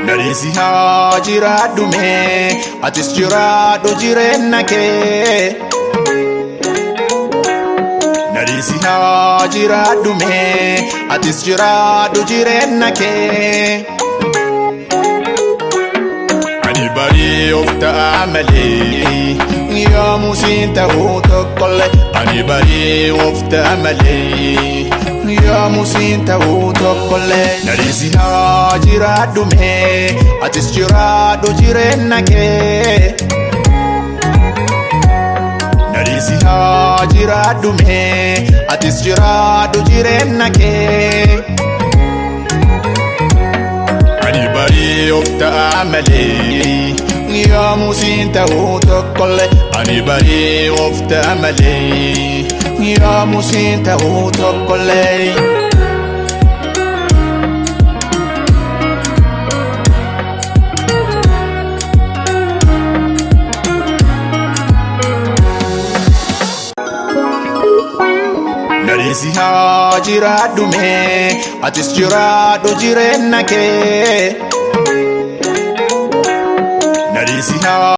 Nalisi haa jiraadhu mee atis jiraadhu jireenya kee. Nalisi haa jiraadhu mee atis jiraadhu jireenya kee. Ani barii of ta'a malee yoomu siin ta'uu tokkollee. Ani barii of ta'a malee yoomu siin ta'uu tokkollee. Nalisi haa jiraadhu mee atis jiraadhu jireenya kee. Nalisi haa jiraadhu mee atis jiraadhu jireenya kee. Ani barii of ta'a malee yoomu siin ta'uu tokkollee. Ani barii of ta'a malee yoomu siin ta'uu tokkollee. Nalisi haa jiraadhu mee atis jiraadhu jireenya kee. Nalisi haa